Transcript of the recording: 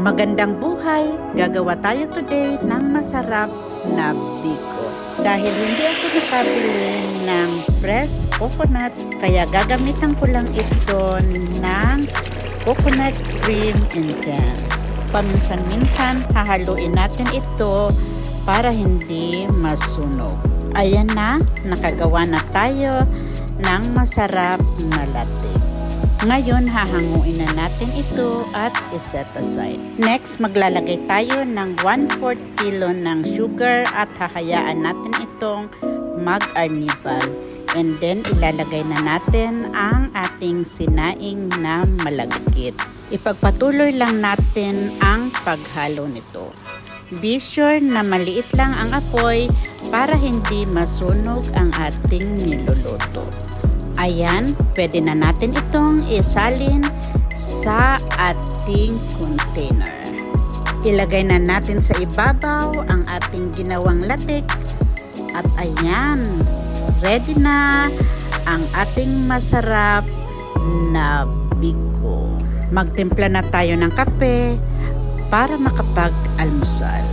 Magandang buhay! Gagawa tayo today ng masarap na biko. Dahil hindi ako nakabili ng fresh coconut, kaya gagamitan ko lang ito ng coconut cream and jam. Paminsan-minsan hahaluin natin ito para hindi masunog. Ayan na, nakagawa na tayo ng masarap na latte. Ngayon, hahanguin na natin ito at iset aside. Next, maglalagay tayo ng 1/4 kilo ng sugar at hahayaan natin itong mag-arnibal. And then, ilalagay na natin ang ating sinaing na malagkit. Ipagpatuloy lang natin ang paghalo nito. Be sure na maliit lang ang apoy para hindi masunog ang ating niluluto. Ayan, pwede na natin itong isalin sa ating container. Ilagay na natin sa ibabaw ang ating ginawang latik. At ayan, ready na ang ating masarap na biko. Magtimpla na tayo ng kape para makapag-almusal.